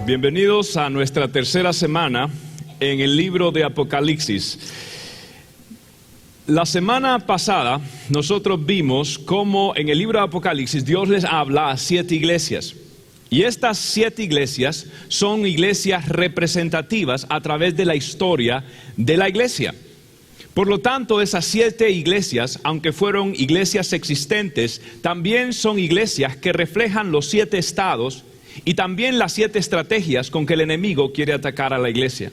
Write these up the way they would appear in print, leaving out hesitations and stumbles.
Bienvenidos a nuestra tercera semana en el libro de Apocalipsis. La semana pasada nosotros vimos cómo en el libro de Apocalipsis Dios les habla a 7 iglesias. Y estas 7 iglesias son iglesias representativas a través de la historia de la iglesia. Por lo tanto, esas 7 iglesias, aunque fueron iglesias existentes, también son iglesias que reflejan los 7 estados y también las 7 estrategias con que el enemigo quiere atacar a la iglesia.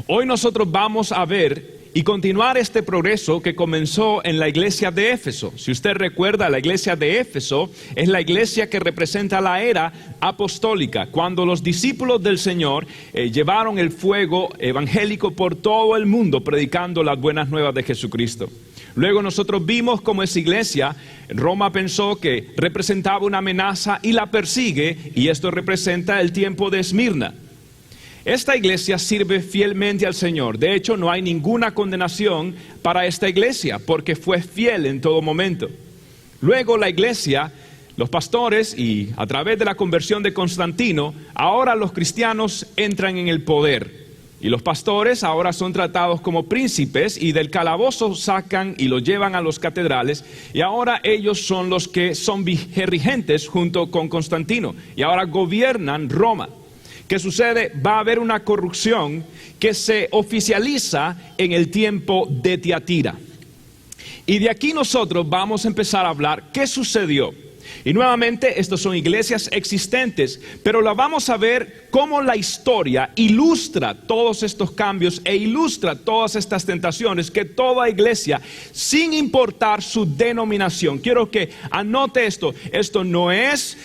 Hoy nosotros vamos a ver y continuar este progreso que comenzó en la iglesia de Éfeso. Si usted recuerda, la iglesia de Éfeso es la iglesia que representa la era apostólica, cuando los discípulos del Señor llevaron el fuego evangélico por todo el mundo, predicando las buenas nuevas de Jesucristo. Luego nosotros vimos cómo esa iglesia, Roma pensó que representaba una amenaza y la persigue, y esto representa el tiempo de Esmirna. Esta iglesia sirve fielmente al Señor. De hecho, no hay ninguna condenación para esta iglesia, porque fue fiel en todo momento. Luego la iglesia, los pastores, y a través de la conversión de Constantino, ahora los cristianos entran en el poder. Y los pastores ahora son tratados como príncipes y del calabozo sacan y los llevan a los catedrales. Y ahora ellos son los que son vigentes junto con Constantino. Y ahora gobiernan Roma. ¿Qué sucede? Va a haber una corrupción que se oficializa en el tiempo de Tiatira. Y de aquí nosotros vamos a empezar a hablar qué sucedió. Y nuevamente, estas son iglesias existentes, pero la vamos a ver cómo la historia ilustra todos estos cambios e ilustra todas estas tentaciones que toda iglesia, sin importar su denominación. Quiero que anote esto. Esto no es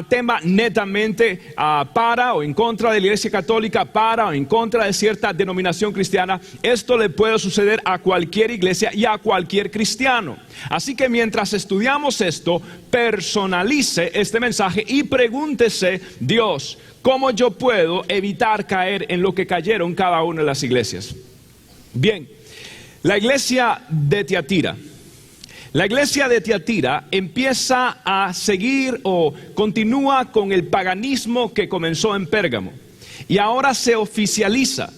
tema netamente para o en contra de la iglesia católica, para o en contra de cierta denominación cristiana. Esto le puede suceder a cualquier iglesia y a cualquier cristiano. Así que mientras estudiamos esto, personalice este mensaje y pregúntese: Dios, ¿cómo yo puedo evitar caer en lo que cayeron cada una de las iglesias? Bien, la iglesia de Tiatira. La iglesia de Tiatira empieza a seguir o continúa con el paganismo que comenzó en Pérgamo. Y ahora se oficializa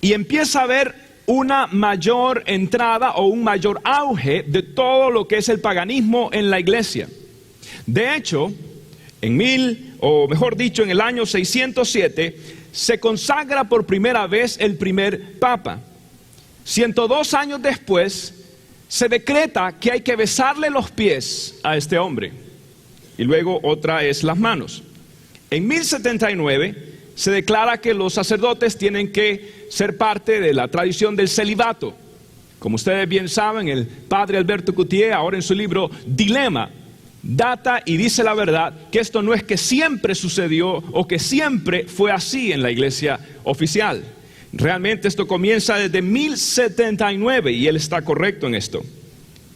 y empieza a haber una mayor entrada o un mayor auge de todo lo que es el paganismo en la iglesia. De hecho, en el año 607, se consagra por primera vez el primer papa. 102 años después, se decreta que hay que besarle los pies a este hombre. Y luego otra es las manos. En 1079, se declara que los sacerdotes tienen que ser parte de la tradición del celibato. Como ustedes bien saben, el padre Alberto Coutier, ahora en su libro Dilema, data y dice la verdad que esto no es que siempre sucedió o que siempre fue así en la iglesia oficial. Realmente esto comienza desde 1079 y él está correcto en esto.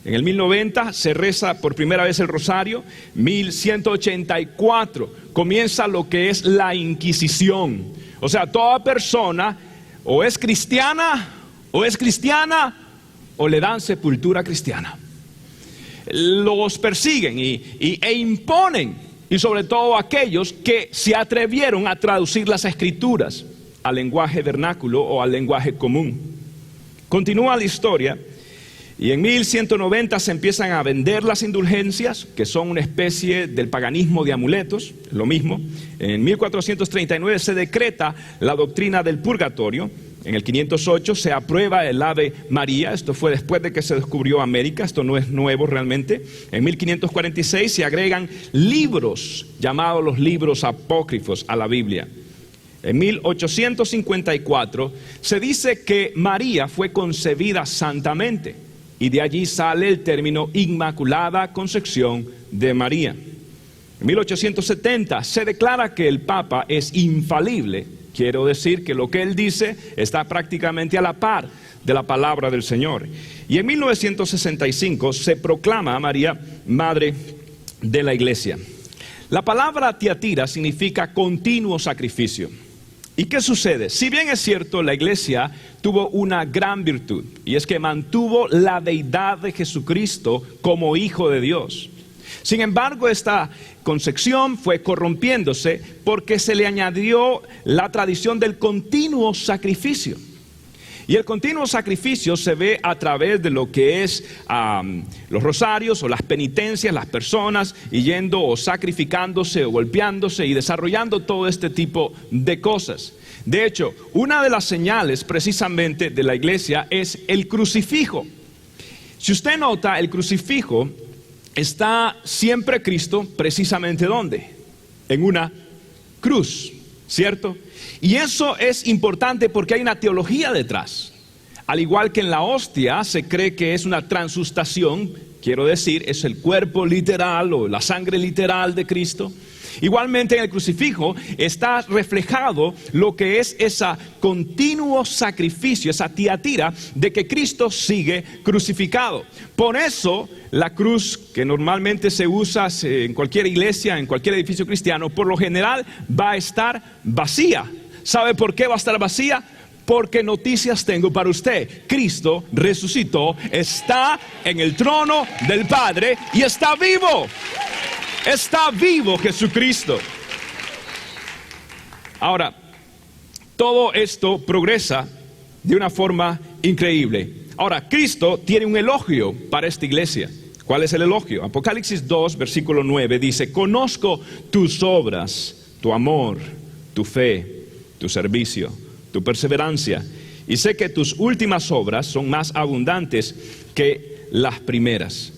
En el 1090 se reza por primera vez el rosario. 1184 comienza lo que es la Inquisición. O sea, toda persona o es cristiana o le dan sepultura cristiana. Los persiguen e imponen, y sobre todo aquellos que se atrevieron a traducir las escrituras al lenguaje vernáculo o al lenguaje común. Continúa la historia. Y en 1190 se empiezan a vender las indulgencias, que son una especie del paganismo de amuletos, lo mismo. En 1439 se decreta la doctrina del purgatorio. En el 508 se aprueba el Ave María. Esto fue después de que se descubrió América, esto no es nuevo realmente. En 1546 se agregan libros, llamados los libros apócrifos, a la Biblia. En 1854 se dice que María fue concebida santamente. Y de allí sale el término Inmaculada Concepción de María. En 1870 se declara que el Papa es infalible. Quiero decir que lo que él dice está prácticamente a la par de la palabra del Señor. Y en 1965 se proclama a María Madre de la Iglesia. La palabra Tiatira significa continuo sacrificio. ¿Y qué sucede? Si bien es cierto, la iglesia tuvo una gran virtud, y es que mantuvo la deidad de Jesucristo como Hijo de Dios. Sin embargo, esta concepción fue corrompiéndose porque se le añadió la tradición del continuo sacrificio. Y el continuo sacrificio se ve a través de lo que es los rosarios o las penitencias, las personas yendo o sacrificándose o golpeándose y desarrollando todo este tipo de cosas. De hecho, una de las señales precisamente de la iglesia es el crucifijo. Si usted nota, el crucifijo está siempre Cristo precisamente ¿dónde? En una cruz, ¿cierto? Y eso es importante porque hay una teología detrás. Al igual que en la hostia se cree que es una transustación, quiero decir, es el cuerpo literal o la sangre literal de Cristo. Igualmente en el crucifijo está reflejado lo que es ese continuo sacrificio, esa tiatira de que Cristo sigue crucificado. Por eso la cruz que normalmente se usa en cualquier iglesia, en cualquier edificio cristiano, por lo general va a estar vacía. ¿Sabe por qué va a estar vacía? Porque noticias tengo para usted. Cristo resucitó, está en el trono del Padre y está vivo. Está vivo Jesucristo. Ahora, todo esto progresa de una forma increíble. Ahora, Cristo tiene un elogio para esta iglesia. ¿Cuál es el elogio? Apocalipsis 2, versículo 9 dice: conozco tus obras, tu amor, tu fe, tu servicio, tu perseverancia, y sé que tus últimas obras son más abundantes que las primeras.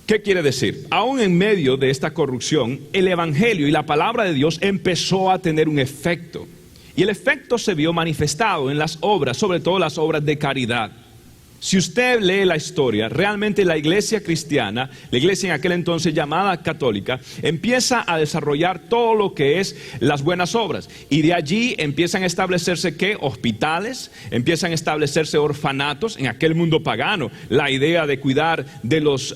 ¿Qué quiere decir? Aún en medio de esta corrupción, el evangelio y la palabra de Dios empezó a tener un efecto. Y el efecto se vio manifestado en las obras, sobre todo las obras de caridad. Si usted lee la historia, realmente la iglesia cristiana, la iglesia en aquel entonces llamada católica, empieza a desarrollar todo lo que es las buenas obras. Y de allí empiezan a establecerse ¿qué? Hospitales, empiezan a establecerse orfanatos en aquel mundo pagano. La idea de cuidar de los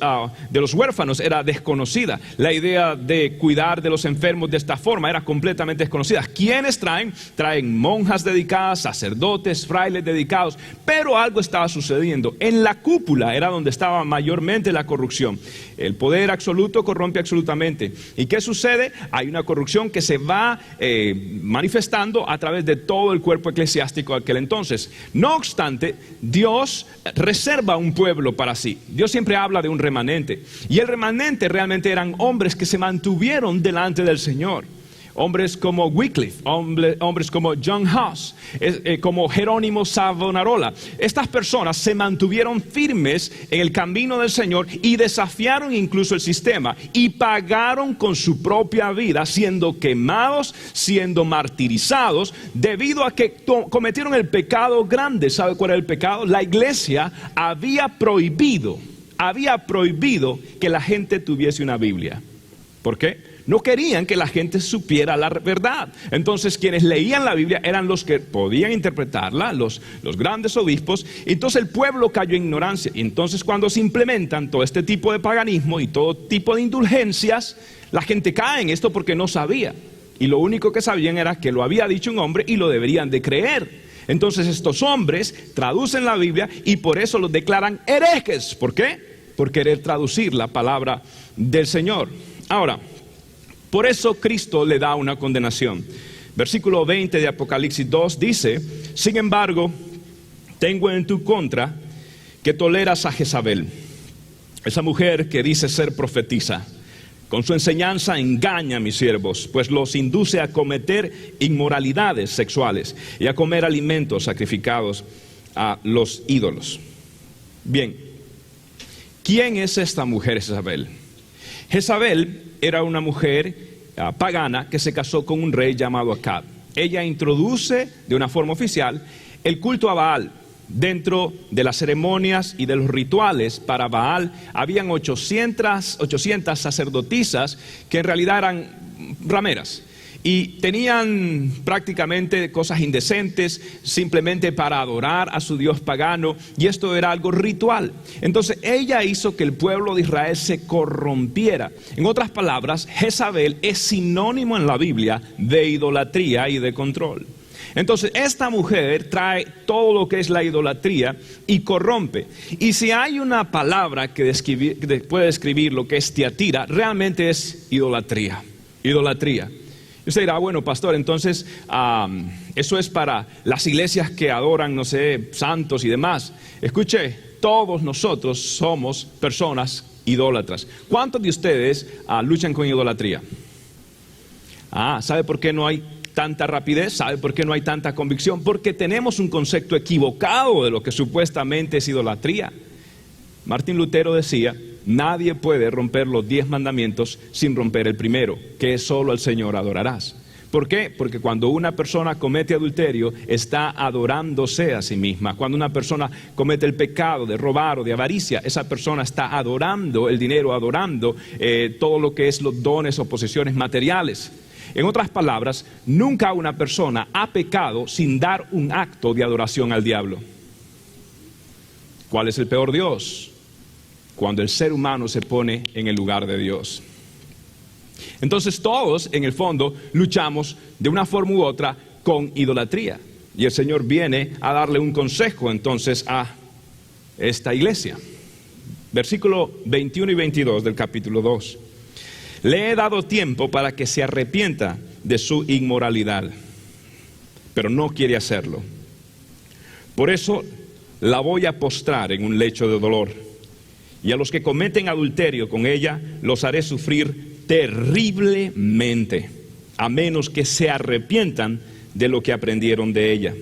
huérfanos era desconocida. La idea de cuidar de los enfermos de esta forma era completamente desconocida. ¿Quiénes traen? Traen monjas dedicadas, sacerdotes, frailes dedicados, pero algo estaba sucediendo. En la cúpula era donde estaba mayormente la corrupción. El poder absoluto corrompe absolutamente. ¿Y qué sucede? Hay una corrupción que se va manifestando a través de todo el cuerpo eclesiástico de aquel entonces. No obstante, Dios reserva un pueblo para sí. Dios siempre habla de un remanente. Y el remanente realmente eran hombres que se mantuvieron delante del Señor. Hombres como Wycliffe, hombres como John Huss, como Jerónimo Savonarola. Estas personas se mantuvieron firmes en el camino del Señor y desafiaron incluso el sistema y pagaron con su propia vida, siendo quemados, siendo martirizados, debido a que cometieron el pecado grande. ¿Sabe cuál era el pecado? La iglesia había prohibido que la gente tuviese una Biblia. ¿Por qué? No querían que la gente supiera la verdad. Entonces quienes leían la Biblia eran los que podían interpretarla, los grandes obispos. Entonces el pueblo cayó en ignorancia. Y entonces cuando se implementan todo este tipo de paganismo y todo tipo de indulgencias, la gente cae en esto porque no sabía. Y lo único que sabían era que lo había dicho un hombre y lo deberían de creer. Entonces estos hombres traducen la Biblia y por eso los declaran herejes. ¿Por qué? Por querer traducir la palabra del Señor. Ahora, por eso Cristo le da una condenación. Versículo 20 de Apocalipsis 2 dice: sin embargo, tengo en tu contra que toleras a Jezabel, esa mujer que dice ser profetisa. Con su enseñanza engaña a mis siervos, pues los induce a cometer inmoralidades sexuales y a comer alimentos sacrificados a los ídolos. Bien, ¿quién es esta mujer Jezabel? Jezabel era una mujer pagana que se casó con un rey llamado Acab. Ella introduce de una forma oficial el culto a Baal. Dentro de las ceremonias y de los rituales para Baal habían 800 sacerdotisas que en realidad eran rameras. Y tenían prácticamente cosas indecentes simplemente para adorar a su dios pagano, y esto era algo ritual. Entonces ella hizo que el pueblo de Israel se corrompiera. En otras palabras, Jezabel es sinónimo en la Biblia de idolatría y de control. Entonces, esta mujer trae todo lo que es la idolatría y corrompe. Y si hay una palabra que puede describir lo que es Tiatira, realmente es idolatría. Idolatría. Y usted dirá, bueno, pastor, entonces eso es para las iglesias que adoran, no sé, santos y demás. Escuche, todos nosotros somos personas idólatras. ¿Cuántos de ustedes luchan con idolatría? ¿Sabe por qué no hay tanta rapidez? ¿Sabe por qué no hay tanta convicción? Porque tenemos un concepto equivocado de lo que supuestamente es idolatría. Martín Lutero decía, nadie puede romper los 10 mandamientos sin romper el primero, que es solo al Señor adorarás. ¿Por qué? Porque cuando una persona comete adulterio, está adorándose a sí misma. Cuando una persona comete el pecado de robar o de avaricia, esa persona está adorando el dinero, adorando todo lo que es los dones o posesiones materiales. En otras palabras, nunca una persona ha pecado sin dar un acto de adoración al diablo. ¿Cuál es el peor Dios? Cuando el ser humano se pone en el lugar de Dios. Entonces todos, en el fondo, luchamos de una forma u otra con idolatría. Y el Señor viene a darle un consejo entonces a esta iglesia. Versículo 21 y 22 del capítulo 2. Le he dado tiempo para que se arrepienta de su inmoralidad, pero no quiere hacerlo. Por eso la voy a postrar en un lecho de dolor, y a los que cometen adulterio con ella los haré sufrir terriblemente, a menos que se arrepientan de lo que aprendieron de ella.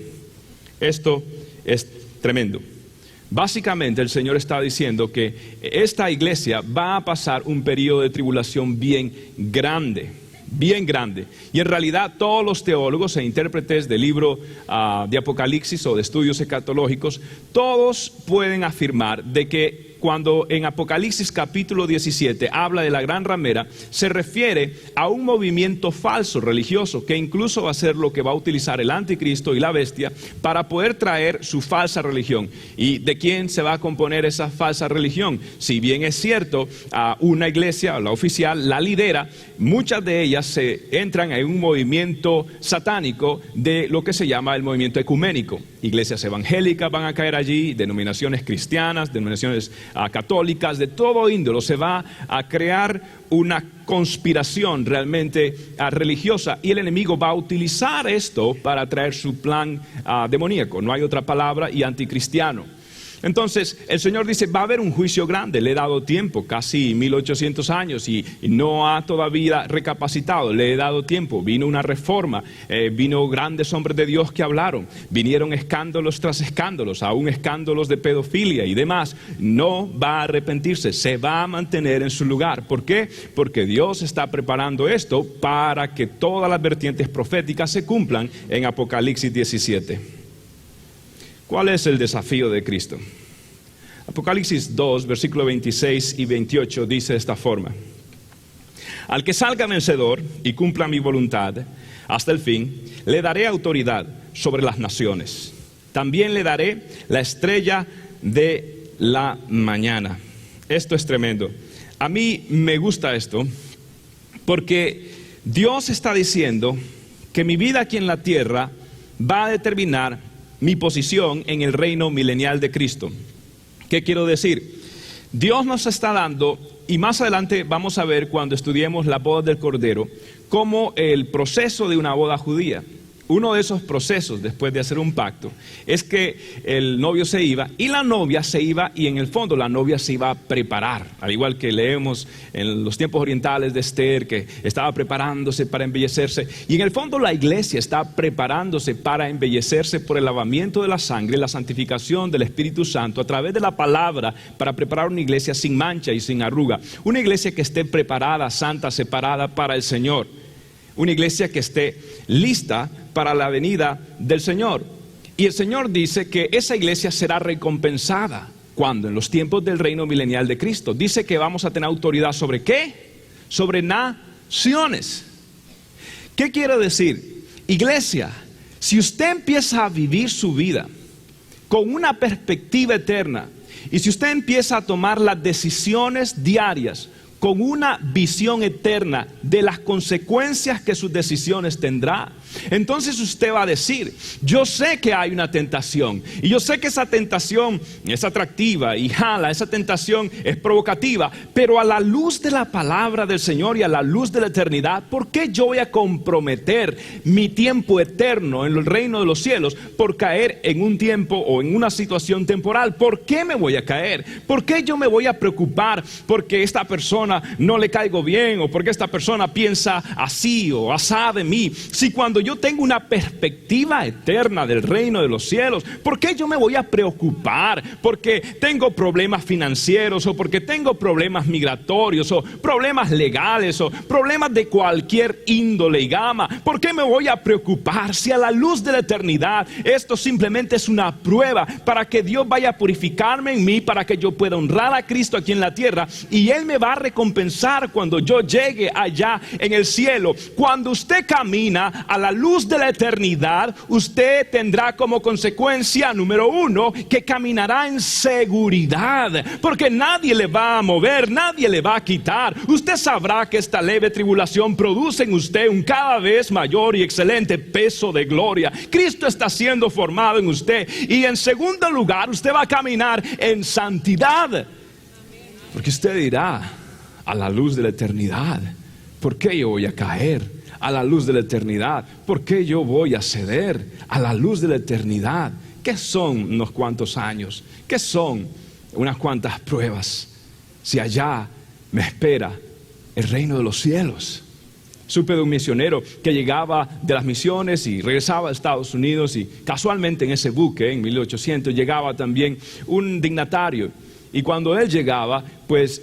Esto es tremendo. Básicamente el Señor está diciendo que esta iglesia va a pasar un periodo de tribulación bien grande. Y en realidad todos los teólogos e intérpretes del libro de Apocalipsis o de estudios escatológicos, todos pueden afirmar de que cuando en Apocalipsis capítulo 17 habla de la gran ramera, se refiere a un movimiento falso religioso que incluso va a ser lo que va a utilizar el anticristo y la bestia para poder traer su falsa religión. ¿Y de quién se va a componer esa falsa religión? Si bien es cierto, una iglesia, la oficial, la lidera, muchas de ellas se entran en un movimiento satánico de lo que se llama el movimiento ecuménico. Iglesias evangélicas van a caer allí, denominaciones cristianas, denominaciones católicas, de todo índole. Se va a crear una conspiración realmente religiosa, y el enemigo va a utilizar esto para traer su plan demoníaco, no hay otra palabra, y anticristiano. Entonces el Señor dice, va a haber un juicio grande. Le he dado tiempo, casi 1800 años, y no ha todavía recapacitado. Le he dado tiempo, vino una reforma, vino grandes hombres de Dios que hablaron, vinieron escándalos tras escándalos, aún escándalos de pedofilia y demás. No va a arrepentirse, se va a mantener en su lugar. ¿Por qué? Porque Dios está preparando esto para que todas las vertientes proféticas se cumplan en Apocalipsis 17. ¿Cuál es el desafío de Cristo? Apocalipsis 2, versículo 26 y 28 dice de esta forma: al que salga vencedor y cumpla mi voluntad hasta el fin, le daré autoridad sobre las naciones. También le daré la estrella de la mañana. Esto es tremendo. A mí me gusta esto porque Dios está diciendo que mi vida aquí en la tierra va a determinar mi posición en el reino milenial de Cristo. ¿Qué quiero decir? Dios nos está dando, y más adelante vamos a ver cuando estudiemos la boda del Cordero, como el proceso de una boda judía. Uno de esos procesos, después de hacer un pacto, es que el novio se iba y la novia se iba, y en el fondo la novia se iba a preparar, al igual que leemos en los tiempos orientales de Esther, que estaba preparándose para embellecerse, y en el fondo la iglesia está preparándose para embellecerse por el lavamiento de la sangre, la santificación del Espíritu Santo a través de la palabra, para preparar una iglesia sin mancha y sin arruga, una iglesia que esté preparada, santa, separada para el Señor. Una iglesia que esté lista para la venida del Señor. Y el Señor dice que esa iglesia será recompensada. ¿Cuándo? En los tiempos del reino milenial de Cristo. Dice que vamos a tener autoridad ¿sobre qué? Sobre naciones. ¿Qué quiere decir? Iglesia, si usted empieza a vivir su vida con una perspectiva eterna, y si usted empieza a tomar las decisiones diarias con una visión eterna de las consecuencias que sus decisiones tendrá, entonces usted va a decir: yo sé que hay una tentación, y yo sé que esa tentación es atractiva y jala, esa tentación es provocativa, pero a la luz de la palabra del Señor y a la luz de la eternidad, ¿por qué yo voy a comprometer mi tiempo eterno en el reino de los cielos por caer en un tiempo o en una situación temporal? ¿Por qué me voy a caer? ¿Por qué yo me voy a preocupar porque esta persona no le caigo bien, o porque esta persona piensa así o asá de mí? Si cuando yo tengo una perspectiva eterna del reino de los cielos, ¿por qué yo me voy a preocupar porque tengo problemas financieros, o porque tengo problemas migratorios, o problemas legales, o problemas de cualquier índole y gama? ¿Por qué me voy a preocupar si a la luz de la eternidad esto simplemente es una prueba para que Dios vaya a purificarme en mí, para que yo pueda honrar a Cristo aquí en la tierra, y Él me va a recompensar cuando yo llegue allá en el cielo? Cuando usted camina a la luz de la eternidad, usted tendrá como consecuencia, número uno, que caminará en seguridad, porque nadie le va a mover, nadie le va a quitar. Usted sabrá que esta leve tribulación produce en usted un cada vez mayor y excelente peso de gloria. Cristo está siendo formado en usted, y en segundo lugar, usted va a caminar en santidad, porque usted dirá: a la luz de la eternidad, ¿por qué yo voy a caer? A la luz de la eternidad, ¿por qué yo voy a ceder? A la luz de la eternidad, ¿qué son unos cuantos años? ¿Qué son unas cuantas pruebas? Si allá me espera el reino de los cielos. Supe de un misionero que llegaba de las misiones y regresaba a Estados Unidos, y casualmente en ese buque, en 1800, llegaba también un dignatario. Y cuando él llegaba, pues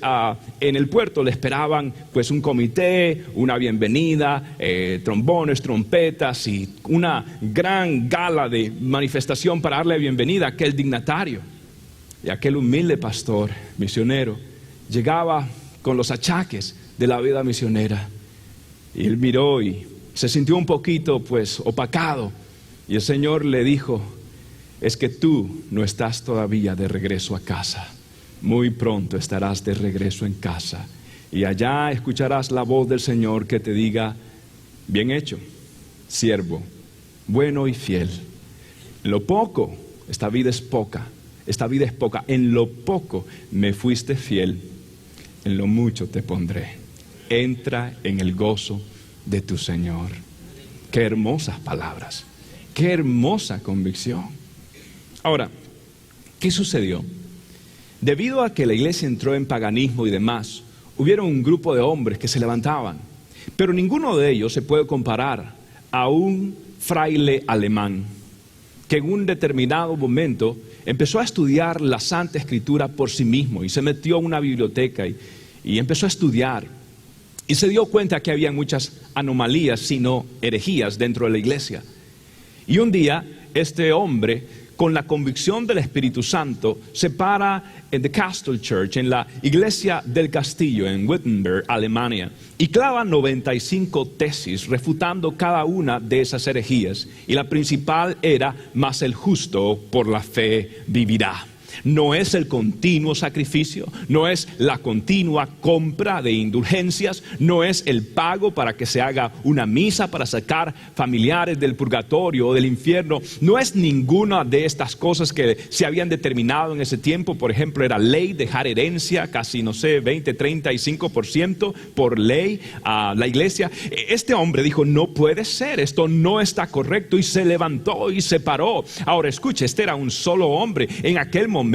en el puerto le esperaban pues un comité, una bienvenida, trombones, trompetas y una gran gala de manifestación para darle bienvenida a aquel dignatario. Y aquel humilde pastor misionero llegaba con los achaques de la vida misionera. Y él miró y se sintió un poquito pues opacado. Y el Señor le dijo: es que tú no estás todavía de regreso a casa. Muy pronto estarás de regreso en casa, y allá escucharás la voz del Señor que te diga: bien hecho, siervo, bueno y fiel. En lo poco, esta vida es poca, en lo poco me fuiste fiel, en lo mucho te pondré. Entra en el gozo de tu Señor. Qué hermosas palabras, qué hermosa convicción. Ahora, ¿qué sucedió? Debido a que la iglesia entró en paganismo y demás, hubieron un grupo de hombres que se levantaban, pero ninguno de ellos se puede comparar a un fraile alemán que en un determinado momento empezó a estudiar la Santa Escritura por sí mismo, y se metió a una biblioteca y empezó a estudiar, y se dio cuenta que había muchas anomalías, sino herejías dentro de la iglesia. Y un día este hombre, con la convicción del Espíritu Santo, se para en The Castle Church, en la iglesia del castillo en Wittenberg, Alemania, y clava 95 tesis refutando cada una de esas herejías. Y la principal era: mas el justo por la fe vivirá. No es el continuo sacrificio, no es la continua compra de indulgencias, no es el pago para que se haga una misa para sacar familiares del purgatorio o del infierno, no es ninguna de estas cosas que se habían determinado en ese tiempo. Por ejemplo, era ley dejar herencia, casi 20, 35% por ley a la iglesia. Este hombre dijo: no puede ser, esto no está correcto, y se levantó y se paró. Ahora escuche, este era un solo hombre. En aquel momento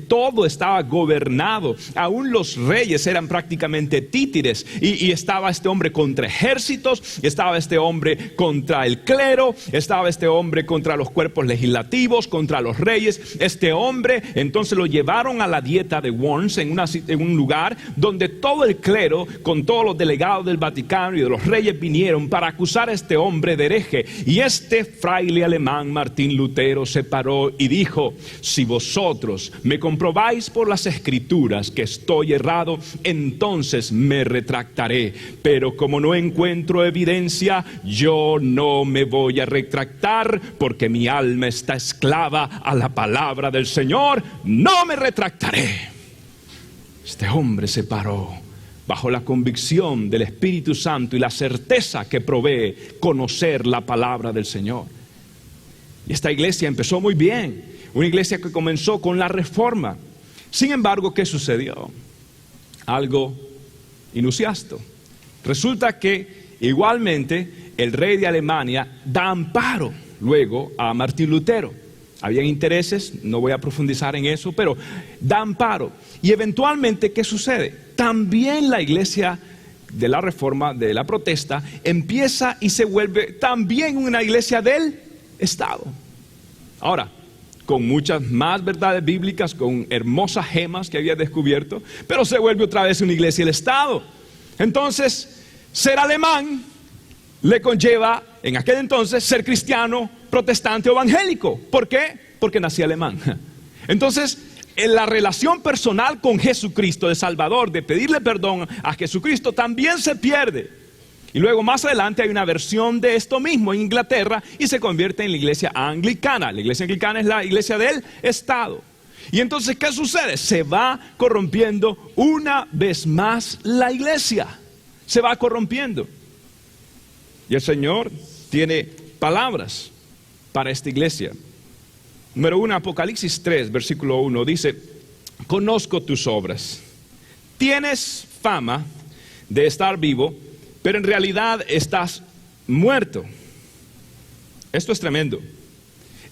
todo estaba gobernado, aún los reyes eran prácticamente títeres, y estaba este hombre contra ejércitos, estaba este hombre contra el clero, estaba este hombre contra los cuerpos legislativos, contra los reyes. Este hombre entonces lo llevaron a la dieta de Worms, en un lugar donde todo el clero, con todos los delegados del Vaticano y de los reyes, vinieron para acusar a este hombre de hereje. Y este fraile alemán, Martín Lutero, se paró y dijo: si vosotros me comprobáis por las Escrituras que estoy errado, entonces me retractaré, pero como no encuentro evidencia, yo no me voy a retractar, porque mi alma está esclava a la palabra del Señor. No me retractaré. Este hombre se paró bajo la convicción del Espíritu Santo y la certeza que provee conocer la palabra del Señor. Y esta iglesia empezó muy bien, una iglesia que comenzó con la reforma. Sin embargo, ¿qué sucedió? Algo inusual. Resulta que igualmente el rey de Alemania da amparo luego a Martín Lutero. Habían intereses, no voy a profundizar en eso, pero da amparo. Y eventualmente, ¿qué sucede? También la iglesia de la reforma, de la protesta, empieza y se vuelve también una iglesia del Estado. Ahora, con muchas más verdades bíblicas, con hermosas gemas que había descubierto, pero se vuelve otra vez una iglesia del Estado. Entonces, ser alemán le conlleva, en aquel entonces, ser cristiano, protestante o evangélico. ¿Por qué? Porque nací alemán. Entonces, en la relación personal con Jesucristo de Salvador, de pedirle perdón a Jesucristo, también se pierde. Y luego más adelante hay una versión de esto mismo en Inglaterra y se convierte en la iglesia anglicana. La iglesia anglicana es la iglesia del Estado. Y entonces, ¿qué sucede? Se va corrompiendo una vez más la iglesia. Se va corrompiendo. Y el Señor tiene palabras para esta iglesia. Número 1, Apocalipsis 3, versículo 1, dice: conozco tus obras. Tienes fama de estar vivo, pero en realidad estás muerto. Esto es tremendo.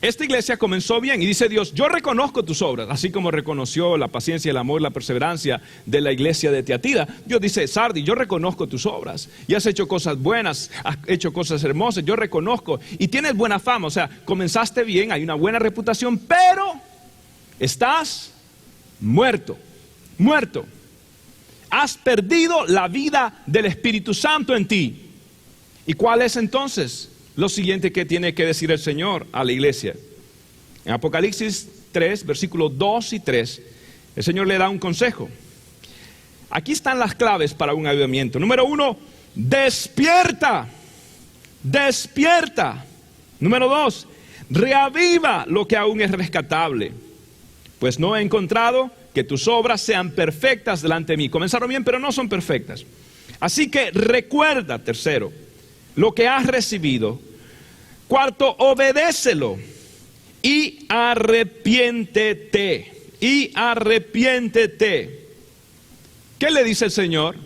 Esta iglesia comenzó bien y dice Dios: yo reconozco tus obras, así como reconoció la paciencia, el amor, la perseverancia de la iglesia de Tiatira. Dios dice: Sardi, yo reconozco tus obras y has hecho cosas buenas, has hecho cosas hermosas, yo reconozco y tienes buena fama. O sea, comenzaste bien, hay una buena reputación, pero estás muerto, muerto. Has perdido la vida del Espíritu Santo en ti. ¿Y cuál es entonces lo siguiente que tiene que decir el Señor a la iglesia? En Apocalipsis 3, versículos 2 y 3, el Señor le da un consejo. Aquí están las claves para un avivamiento. Número 1, despierta, despierta. Número 2, reaviva lo que aún es rescatable, pues no he encontrado que tus obras sean perfectas delante de mí. Comenzaron bien, pero no son perfectas. Así que recuerda, tercero, lo que has recibido. Cuarto, obedécelo y arrepiéntete. Y arrepiéntete. ¿Qué le dice el Señor?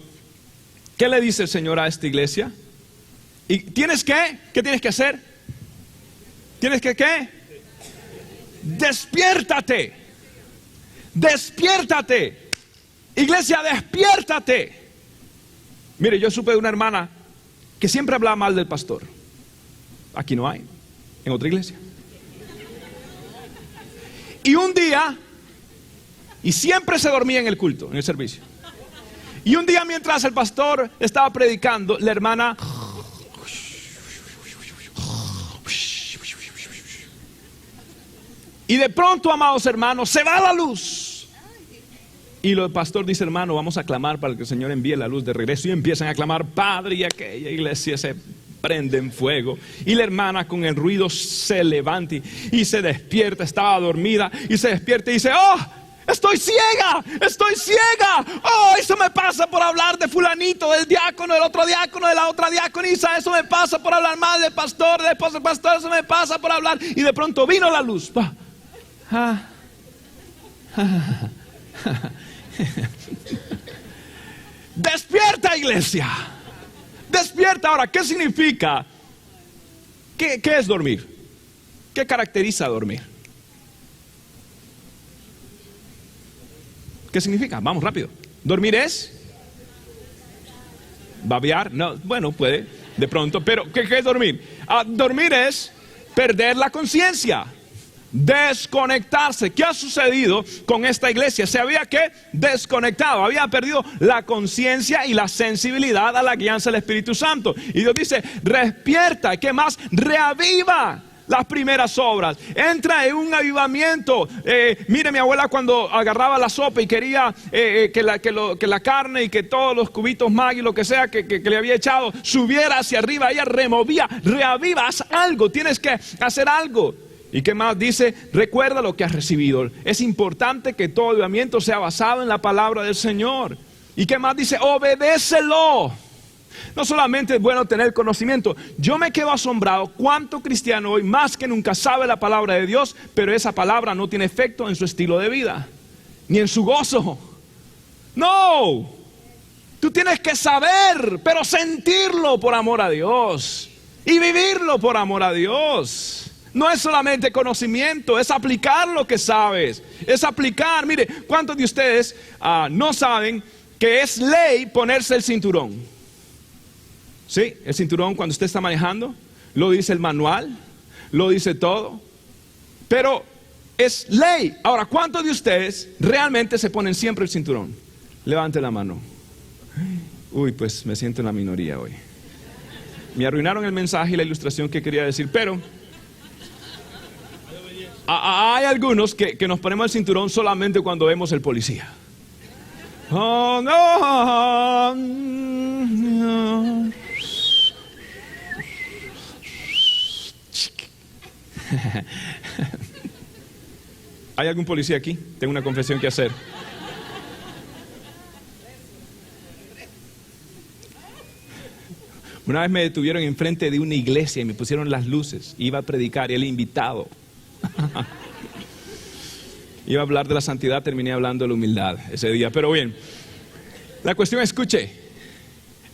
¿Qué le dice el Señor a esta iglesia? ¿Y tienes que? ¿Qué tienes que hacer? ¿Tienes que qué? Despiértate. Despiértate. Iglesia, despiértate. Mire, yo supe de una hermana que siempre hablaba mal del pastor. Aquí no hay, en otra iglesia. Y un día, y siempre se dormía en el culto, en el servicio. Y un día mientras el pastor estaba predicando, la hermana y de pronto, amados hermanos, se va la luz. Y el pastor dice: hermano, vamos a clamar para que el Señor envíe la luz de regreso. Y empiezan a clamar, Padre, y aquella iglesia se prende en fuego. Y la hermana con el ruido se levanta y se despierta. Estaba dormida y se despierta y dice: ¡oh! Estoy ciega, estoy ciega. Oh, eso me pasa por hablar de fulanito, del diácono, del otro diácono, de la otra diaconisa. Eso me pasa por hablar mal del pastor, del esposo del pastor. Eso me pasa por hablar. Y de pronto vino la luz. Despierta, iglesia. Despierta. Ahora, ¿qué significa? ¿Qué es dormir? ¿Qué caracteriza dormir? ¿Qué significa? Vamos rápido. ¿Dormir es? ¿Babear? No, bueno, puede, de pronto. Pero, ¿qué es dormir? Dormir es perder la conciencia. Desconectarse. ¿Qué ha sucedido con esta iglesia? Se había desconectado, había perdido la conciencia y la sensibilidad a la guianza del Espíritu Santo. Y Dios dice: despierta. ¿Qué más? Reaviva las primeras obras. Entra en un avivamiento. Mire, mi abuela cuando agarraba la sopa y quería que la carne y que todos los cubitos Maggi, lo que sea que le había echado, subiera hacia arriba, ella removía. Reaviva, haz algo, tienes que hacer algo. ¿Y qué más dice? Recuerda lo que has recibido. Es importante que todo avivamiento sea basado en la palabra del Señor. ¿Y qué más dice? Obedécelo. No solamente es bueno tener conocimiento. Yo me quedo asombrado cuánto cristiano hoy más que nunca sabe la palabra de Dios, pero esa palabra no tiene efecto en su estilo de vida, ni en su gozo. No, tú tienes que saber, pero sentirlo por amor a Dios y vivirlo por amor a Dios. No es solamente conocimiento, es aplicar lo que sabes, es aplicar. Mire, ¿cuántos de ustedes no saben que es ley ponerse el cinturón? Sí, el cinturón cuando usted está manejando, lo dice el manual, lo dice todo, pero es ley. Ahora, ¿cuántos de ustedes realmente se ponen siempre el cinturón? Levante la mano. Uy, pues me siento en la minoría hoy. Me arruinaron el mensaje y la ilustración que quería decir, pero hay algunos que nos ponemos el cinturón solamente cuando vemos el policía. Oh, no, no. ¿Hay algún policía aquí? Tengo una confesión que hacer. Una vez me detuvieron enfrente de una iglesia y me pusieron las luces. Iba a predicar y el invitado. Iba a hablar de la santidad, terminé hablando de la humildad ese día. Pero bien, la cuestión, escuche,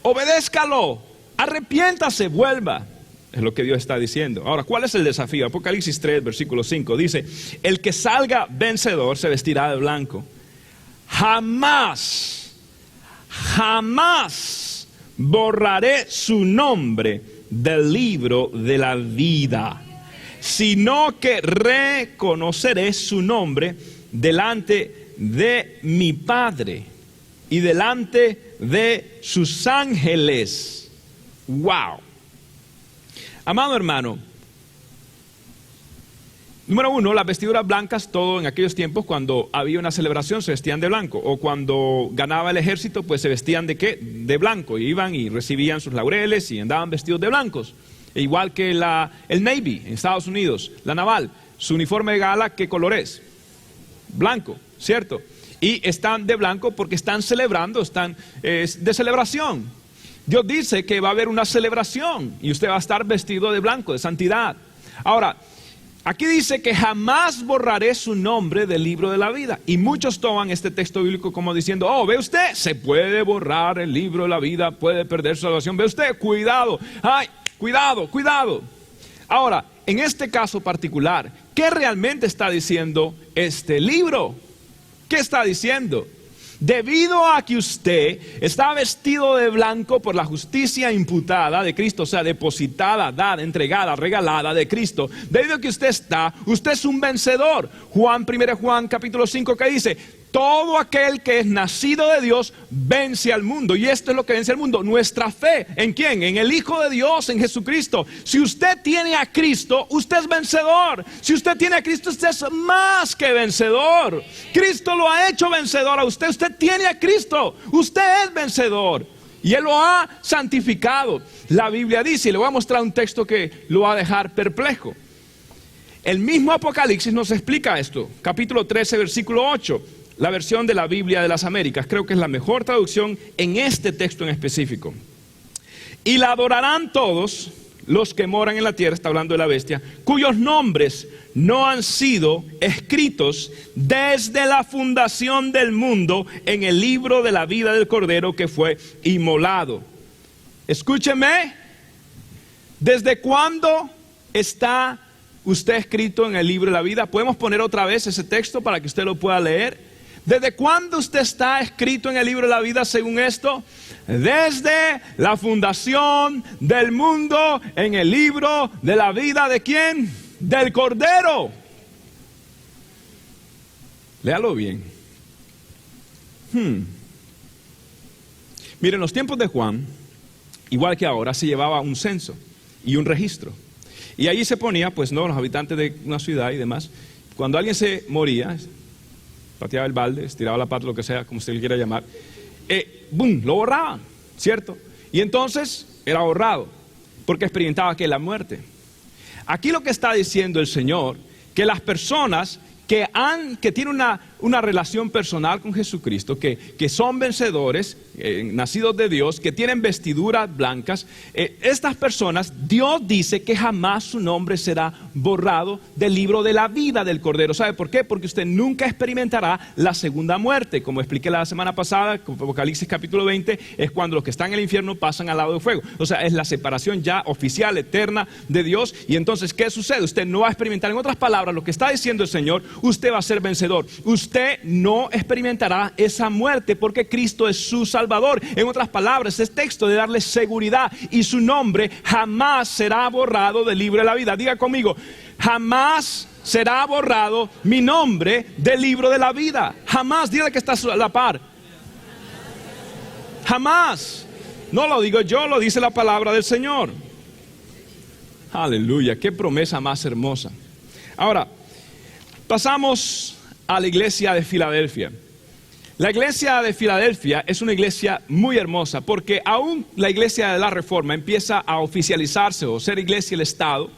obedézcalo, arrepiéntase, vuelva. Es lo que Dios está diciendo. Ahora, ¿cuál es el desafío? Apocalipsis 3, versículo 5 dice: el que salga vencedor se vestirá de blanco. Jamás borraré su nombre del libro de la vida, sino que reconoceré su nombre delante de mi Padre y delante de sus ángeles. Wow. Amado hermano, número uno, las vestiduras blancas, todo en aquellos tiempos cuando había una celebración se vestían de blanco, o cuando ganaba el ejército pues se vestían de ¿qué? De blanco, y iban y recibían sus laureles y andaban vestidos de blancos. E igual que el Navy en Estados Unidos, la naval, su uniforme de gala, ¿qué color es? Blanco, ¿cierto? Y están de blanco porque están celebrando, están de celebración. Dios dice que va a haber una celebración y usted va a estar vestido de blanco, de santidad. Ahora, aquí dice que jamás borraré su nombre del libro de la vida. Y muchos toman este texto bíblico como diciendo: oh, ve usted, se puede borrar el libro de la vida, puede perder su salvación. Ve usted, cuidado, ay, cuidado, cuidado. Ahora, en este caso particular, ¿qué realmente está diciendo este libro? ¿Qué está diciendo? Debido a que usted está vestido de blanco por la justicia imputada de Cristo, o sea, depositada, dada, entregada, regalada de Cristo, debido a que usted es un vencedor. 1 Juan capítulo 5 que dice: todo aquel que es nacido de Dios vence al mundo. Y esto es lo que vence al mundo: nuestra fe. ¿En quién? En el Hijo de Dios, en Jesucristo. Si usted tiene a Cristo, usted es vencedor. Si usted tiene a Cristo, usted es más que vencedor. Cristo lo ha hecho vencedor a usted. Usted tiene a Cristo, usted es vencedor. Y Él lo ha santificado. La Biblia dice, y le voy a mostrar un texto que lo va a dejar perplejo. El mismo Apocalipsis nos explica esto. Capítulo 13, versículo 8. La versión de la Biblia de las Américas, creo que es la mejor traducción en este texto en específico. Y la adorarán todos los que moran en la tierra, está hablando de la bestia, cuyos nombres no han sido escritos desde la fundación del mundo en el libro de la vida del Cordero que fue inmolado. Escúcheme, ¿desde cuándo está usted escrito en el libro de la vida? ¿Podemos poner otra vez ese texto para que usted lo pueda leer? ¿Desde cuándo usted está escrito en el libro de la vida según esto? Desde la fundación del mundo en el libro de la vida ¿de quién? Del Cordero. Léalo bien. Miren, en los tiempos de Juan, igual que ahora, se llevaba un censo y un registro. Y ahí se ponía, pues no, los habitantes de una ciudad y demás. Cuando alguien se moría, pateaba el balde, estiraba la pata, lo que sea, como usted le quiera llamar, ¡boom!, lo borraban, ¿cierto? Y entonces era borrado, porque experimentaba que la muerte. Aquí lo que está diciendo el Señor, que las personas que tienen una una relación personal con Jesucristo, que son vencedores, nacidos de Dios, que tienen vestiduras blancas, estas personas, Dios dice que jamás su nombre será borrado del libro de la vida del Cordero. ¿Sabe por qué? Porque usted nunca experimentará la segunda muerte. Como expliqué la semana pasada, Apocalipsis capítulo 20, es cuando los que están en el infierno pasan al lado del fuego. O sea, es la separación ya oficial, eterna de Dios. Y entonces, ¿qué sucede? Usted no va a experimentar, en otras palabras, lo que está diciendo el Señor, usted va a ser vencedor. Usted no experimentará esa muerte porque Cristo es su Salvador. En otras palabras, es texto de darle seguridad, y su nombre jamás será borrado del libro de la vida. Diga conmigo, jamás será borrado mi nombre del libro de la vida. Jamás. Dile que está a la par. Jamás. No lo digo yo, lo dice la palabra del Señor. Aleluya, qué promesa más hermosa. Ahora, pasamos a la iglesia de Filadelfia. La iglesia de Filadelfia es una iglesia muy hermosa, porque aún la iglesia de la Reforma empieza a oficializarse o ser iglesia del Estado.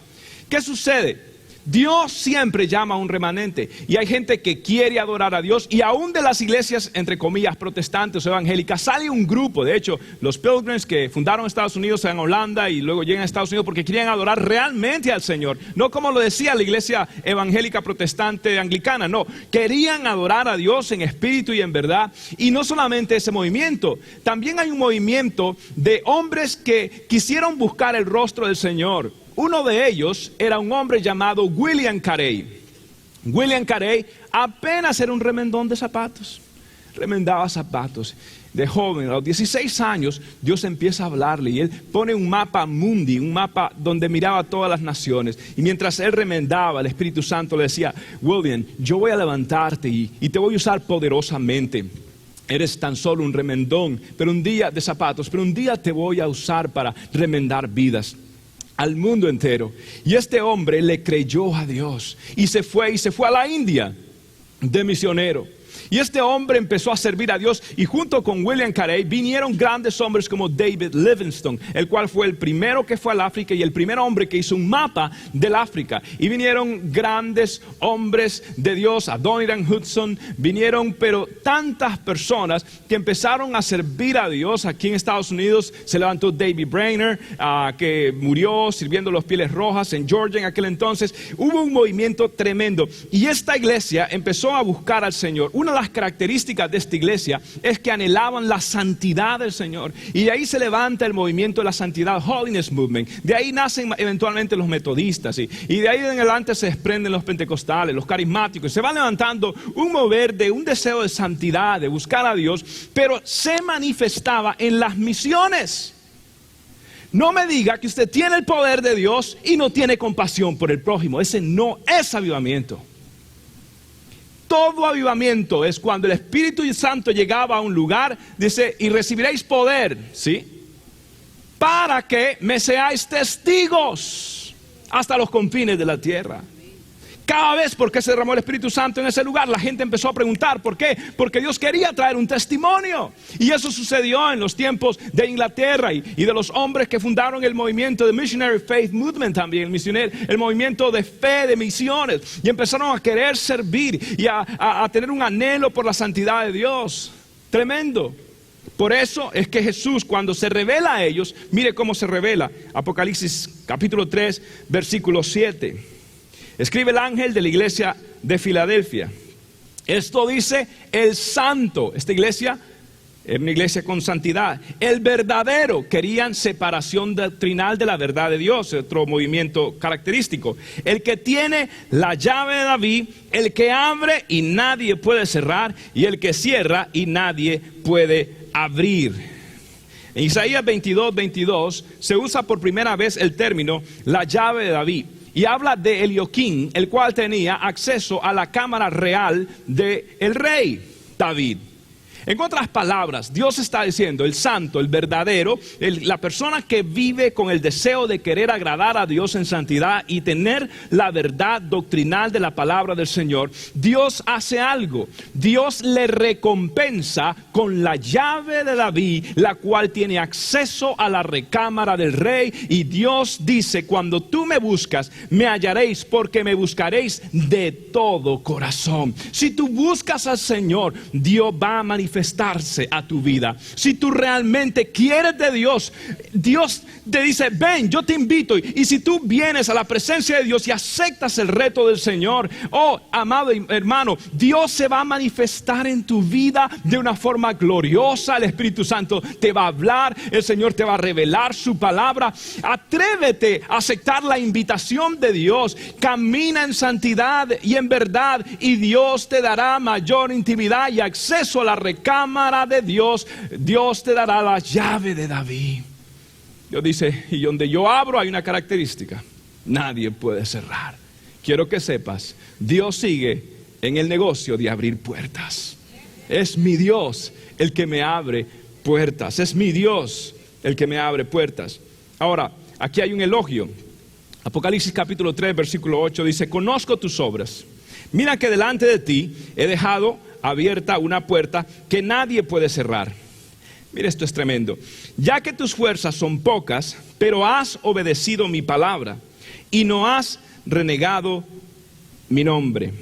¿Qué sucede? Dios siempre llama a un remanente, y hay gente que quiere adorar a Dios, y aún de las iglesias, entre comillas, protestantes o evangélicas, sale un grupo. De hecho, los Pilgrims que fundaron Estados Unidos en Holanda y luego llegan a Estados Unidos porque querían adorar realmente al Señor, no como lo decía la iglesia evangélica protestante anglicana, no, querían adorar a Dios en espíritu y en verdad. Y no solamente ese movimiento, también hay un movimiento de hombres que quisieron buscar el rostro del Señor. Uno de ellos era un hombre llamado William Carey. William Carey apenas era un remendón de zapatos. Remendaba zapatos. De joven, a los 16 años, Dios empieza a hablarle y él pone un mapa mundi, un mapa donde miraba a todas las naciones. Y mientras él remendaba, el Espíritu Santo le decía: William, yo voy a levantarte y te voy a usar poderosamente. Eres tan solo un remendón, pero un día de zapatos, pero un día te voy a usar para remendar vidas al mundo entero. Y este hombre le creyó a Dios y se fue a la India de misionero. Y este hombre empezó a servir a Dios, y junto con William Carey vinieron grandes hombres como David Livingstone, el cual fue el primero que fue al África y el primer hombre que hizo un mapa del África. Y vinieron grandes hombres de Dios, Adoniram Hudson, vinieron pero tantas personas que empezaron a servir a Dios. Aquí en Estados Unidos se levantó David Brainerd, que murió sirviendo los Pieles Rojas en Georgia en aquel entonces. Hubo un movimiento tremendo, y esta iglesia empezó a buscar al Señor. Una de las características de esta iglesia es que anhelaban la santidad del Señor, y de ahí se levanta el movimiento de la santidad, Holiness Movement. De ahí nacen eventualmente los metodistas, y de ahí en adelante se desprenden los pentecostales, los carismáticos. Se va levantando un mover de un deseo de santidad, de buscar a Dios, pero se manifestaba en las misiones. No me diga que usted tiene el poder de Dios y no tiene compasión por el prójimo. Ese no es avivamiento. Todo avivamiento es cuando el Espíritu Santo llegaba a un lugar, dice: y recibiréis poder, ¿sí?, para que me seáis testigos hasta los confines de la tierra. Cada vez, ¿por qué se derramó el Espíritu Santo en ese lugar? La gente empezó a preguntar, ¿por qué? Porque Dios quería traer un testimonio. Y eso sucedió en los tiempos de Inglaterra y de los hombres que fundaron el movimiento de Missionary Faith Movement también, el movimiento de fe de misiones. Y empezaron a querer servir y a tener un anhelo por la santidad de Dios. Tremendo. Por eso es que Jesús, cuando se revela a ellos, mire cómo se revela. Apocalipsis capítulo 3, versículo 7. Escribe el ángel de la iglesia de Filadelfia: esto dice el santo. Esta iglesia era una iglesia con santidad, el verdadero. Querían separación doctrinal de la verdad de Dios, otro movimiento característico. El que tiene la llave de David, el que abre y nadie puede cerrar, y el que cierra y nadie puede abrir. En Isaías 22:22 se usa por primera vez el término la llave de David, y habla de Elioquín, el cual tenía acceso a la cámara real del rey David. En otras palabras, Dios está diciendo, el santo, el verdadero, la persona que vive con el deseo de querer agradar a Dios en santidad y tener la verdad doctrinal de la palabra del Señor, Dios hace algo. Dios le recompensa con la llave de David, la cual tiene acceso a la recámara del rey. Y Dios dice, cuando tú me buscas, me hallaréis, porque me buscaréis de todo corazón. Si tú buscas al Señor, Dios va a manifestarse a tu vida. Si tú realmente quieres de Dios, Dios te dice, ven, yo te invito. Y si tú vienes a la presencia de Dios y aceptas el reto del Señor, oh amado hermano, Dios se va a manifestar en tu vida de una forma gloriosa. El Espíritu Santo te va a hablar, el Señor te va a revelar su palabra. Atrévete a aceptar la invitación de Dios. Camina en santidad y en verdad, y Dios te dará mayor intimidad y acceso a la recámara de Dios. Dios te dará la llave de David. Dios dice, y donde yo abro hay una característica: nadie puede cerrar. Quiero que sepas, Dios sigue en el negocio de abrir puertas. Es mi Dios el que me abre puertas. Es mi Dios el que me abre puertas. Ahora, aquí hay un elogio. Apocalipsis capítulo 3, versículo 8 dice, conozco tus obras. Mira que delante de ti he dejado abierta una puerta que nadie puede cerrar. Mira, esto es tremendo. Ya que tus fuerzas son pocas, pero has obedecido mi palabra y no has renegado mi nombre.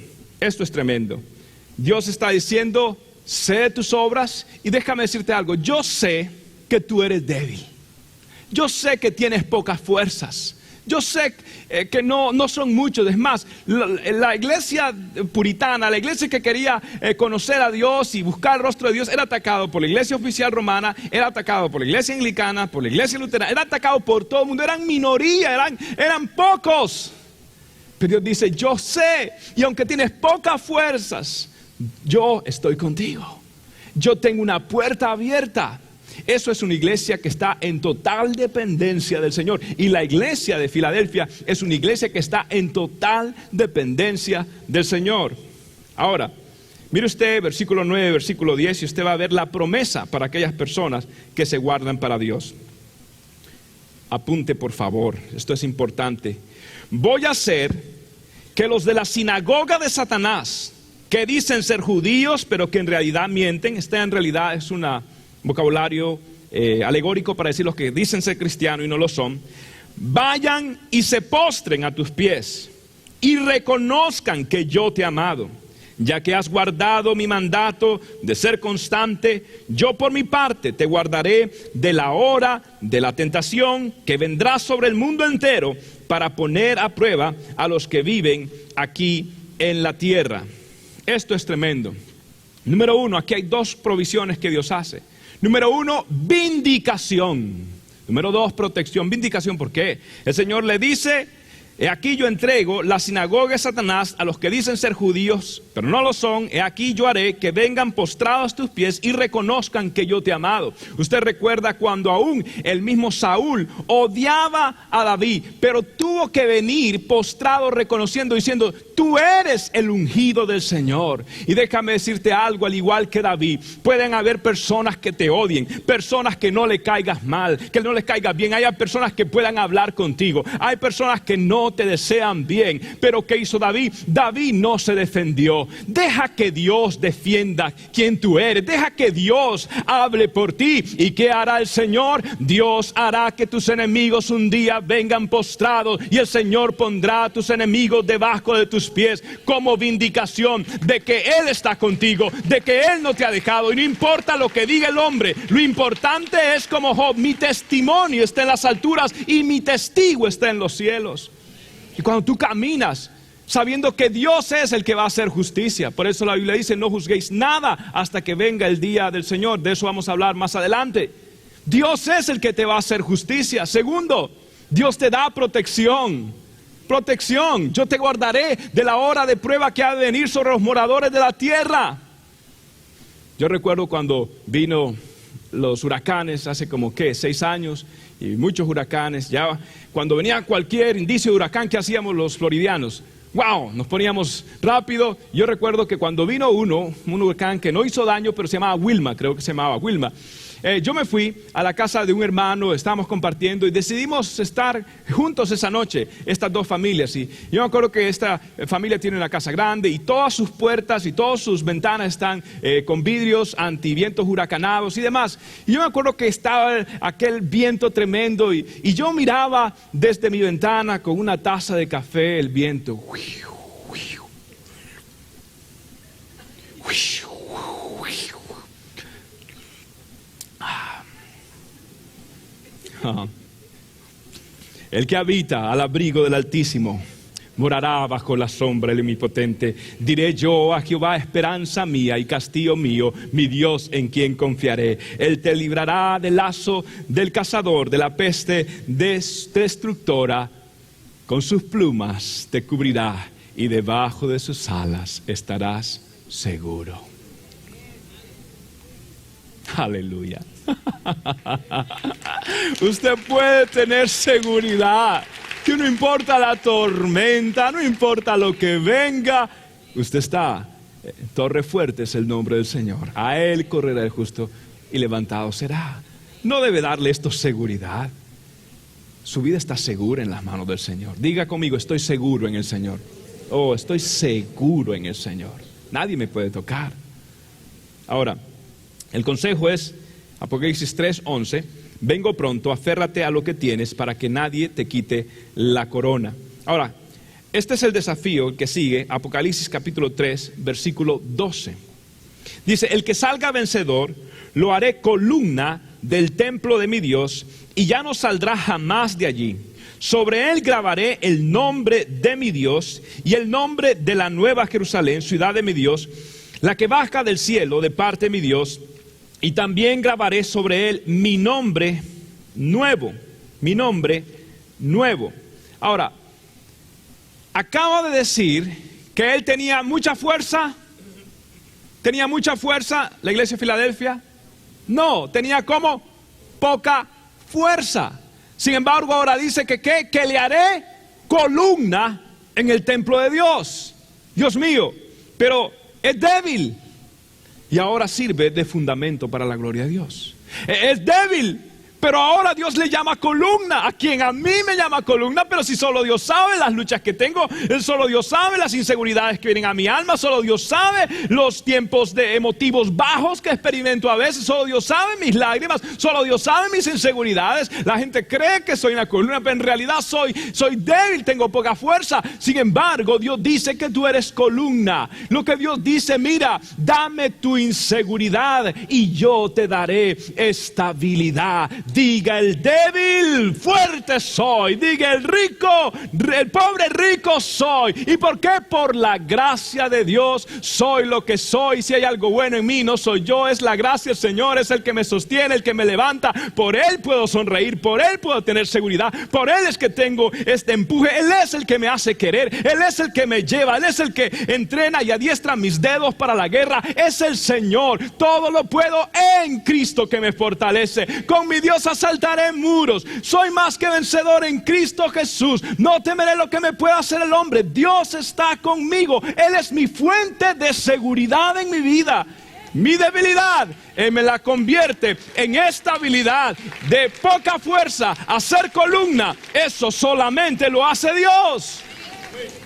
Esto es tremendo. Dios está diciendo, sé tus obras, y déjame decirte algo. Yo sé que tú eres débil. Yo sé que tienes pocas fuerzas. Yo sé que no son muchos. Es más, la iglesia puritana, la iglesia que quería conocer a Dios y buscar el rostro de Dios, era atacado por la iglesia oficial romana, era atacado por la iglesia anglicana, por la iglesia luterana, era atacado por todo el mundo. Eran minoría, eran pocos. Pero Dios dice, yo sé, y aunque tienes pocas fuerzas, yo estoy contigo. Yo tengo una puerta abierta. Eso es una iglesia que está en total dependencia del Señor. Y la iglesia de Filadelfia es una iglesia que está en total dependencia del Señor. Ahora, mire usted versículo 9, versículo 10, y usted va a ver la promesa para aquellas personas que se guardan para Dios. Apunte por favor, esto es importante. Voy a hacer que los de la sinagoga de Satanás, que dicen ser judíos, pero que en realidad mienten, esta en realidad es una vocabulario alegórico para decir los que dicen ser cristianos y no lo son, vayan y se postren a tus pies y reconozcan que yo te he amado, ya que has guardado mi mandato de ser constante. Yo por mi parte te guardaré de la hora de la tentación que vendrá sobre el mundo entero para poner a prueba a los que viven aquí en la tierra. Esto es tremendo. Número uno, aquí hay dos provisiones que Dios hace. Número uno, vindicación. Número dos, protección. Vindicación, ¿por qué? El Señor le dice, he aquí yo entrego la sinagoga de Satanás a los que dicen ser judíos, pero no lo son. He aquí yo haré que vengan postrados a tus pies y reconozcan que yo te he amado. Usted recuerda cuando aún el mismo Saúl odiaba a David, pero tuvo que venir postrado reconociendo, diciendo, tú eres el ungido del Señor. Y déjame decirte algo, al igual que David, pueden haber personas que te odien, personas que no le caigas mal, que no les caigas bien. Hay personas que puedan hablar contigo, hay personas que no te desean bien. Pero ¿qué hizo David? David no se defendió. Deja que Dios defienda quién tú eres. Deja que Dios hable por ti. ¿Y qué hará el Señor? Dios hará que tus enemigos un día vengan postrados, y el Señor pondrá a tus enemigos debajo de tus pies como vindicación de que Él está contigo, de que Él no te ha dejado. Y no importa lo que diga el hombre, lo importante es como Job, mi testimonio está en las alturas y mi testigo está en los cielos. Y cuando tú caminas sabiendo que Dios es el que va a hacer justicia, por eso la Biblia dice, no juzguéis nada hasta que venga el día del Señor. De eso vamos a hablar más adelante. Dios es el que te va a hacer justicia. Segundo, Dios te da protección. Protección. Yo te guardaré de la hora de prueba que ha de venir sobre los moradores de la tierra. Yo recuerdo cuando vino los huracanes hace como 6 años, y muchos huracanes. Ya cuando venía cualquier indicio de huracán, ¿qué hacíamos los floridianos? ¡Wow! Nos poníamos rápido. Yo recuerdo que cuando vino un huracán que no hizo daño, pero se llamaba Wilma, creo que se llamaba Wilma. Yo me fui a la casa de un hermano, estábamos compartiendo y decidimos estar juntos esa noche, estas dos familias. Y yo me acuerdo que esta familia tiene una casa grande y todas sus puertas y todas sus ventanas están con vidrios antivientos huracanados y demás. Y yo me acuerdo que estaba aquel viento tremendo y yo miraba desde mi ventana con una taza de café el viento. El que habita al abrigo del Altísimo morará bajo la sombra del Omnipotente. Diré yo a Jehová, esperanza mía y castillo mío, mi Dios en quien confiaré. Él te librará del lazo del cazador, de la peste destructora. Con sus plumas te cubrirá y debajo de sus alas estarás seguro. Aleluya. Usted puede tener seguridad que no importa la tormenta, no importa lo que venga, usted está. Torre fuerte es el nombre del Señor. A Él correrá el justo y levantado será. No debe darle esto seguridad. Su vida está segura en las manos del Señor. Diga conmigo, estoy seguro en el Señor. Oh, estoy seguro en el Señor. Nadie me puede tocar. Ahora, el consejo es Apocalipsis 3:11, vengo pronto, aférrate a lo que tienes para que nadie te quite la corona. Ahora, este es el desafío que sigue, Apocalipsis capítulo 3, versículo 12. Dice, el que salga vencedor, lo haré columna del templo de mi Dios y ya no saldrá jamás de allí. Sobre él grabaré el nombre de mi Dios y el nombre de la nueva Jerusalén, ciudad de mi Dios, la que baja del cielo de parte de mi Dios. Y también grabaré sobre él mi nombre nuevo. Mi nombre nuevo. Ahora, acabo de decir que él tenía mucha fuerza. ¿Tenía mucha fuerza la iglesia de Filadelfia? No, tenía como poca fuerza. Sin embargo, ahora dice que le haré columna en el templo de Dios. Dios mío, pero es débil. Y ahora sirve de fundamento para la gloria de Dios. Es débil, pero ahora Dios le llama columna. A quien a mí me llama columna, pero si solo Dios sabe las luchas que tengo, solo Dios sabe las inseguridades que vienen a mi alma, solo Dios sabe los tiempos de emotivos bajos que experimento a veces, solo Dios sabe mis lágrimas, solo Dios sabe mis inseguridades. La gente cree que soy una columna, pero en realidad soy débil, tengo poca fuerza. Sin embargo, Dios dice que tú eres columna. Lo que Dios dice, mira, dame tu inseguridad y yo te daré estabilidad. Diga el débil, fuerte soy. Diga el rico, el pobre rico soy. ¿Y por qué? Por la gracia de Dios soy lo que soy. Si hay algo bueno en mí, no soy yo, es la gracia del Señor. Es el que me sostiene, el que me levanta. Por Él puedo sonreír, por Él puedo tener seguridad. Por Él es que tengo este empuje. Él es el que me hace querer, Él es el que me lleva, Él es el que entrena y adiestra mis dedos para la guerra. Es el Señor. Todo lo puedo en Cristo que me fortalece. Con mi Dios asaltaré muros. Soy más que vencedor en Cristo Jesús. No temeré lo que me pueda hacer el hombre. Dios está conmigo. Él es mi fuente de seguridad en mi vida. Mi debilidad, Él me la convierte en estabilidad. De poca fuerza a ser columna, eso solamente lo hace Dios.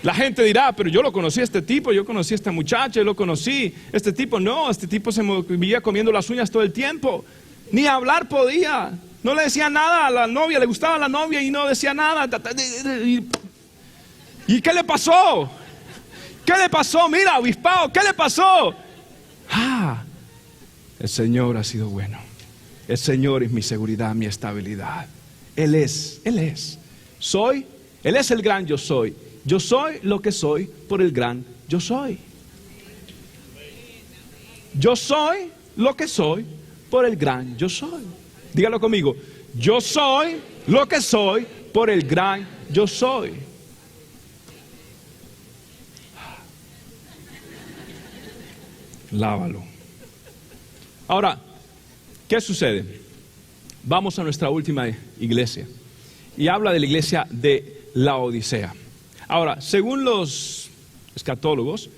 La gente dirá, pero yo lo conocí a este tipo, yo conocí a esta muchacha, yo lo conocí. Este tipo no, este tipo se me vivía comiendo las uñas todo el tiempo. Ni hablar podía. No le decía nada a la novia, le gustaba la novia y no decía nada. ¿Y qué le pasó? ¿Qué le pasó? Mira, obispado, ¿qué le pasó? El Señor ha sido bueno. El Señor es mi seguridad, mi estabilidad. Él es. Él es el gran yo soy. Yo soy lo que soy por el gran yo soy. Yo soy lo que soy por el gran yo soy. Dígalo conmigo. Yo soy lo que soy por el gran yo soy. Lávalo. Ahora, ¿qué sucede? Vamos a nuestra última iglesia. Y habla de la iglesia de Laodicea. Ahora, según los escatólogos,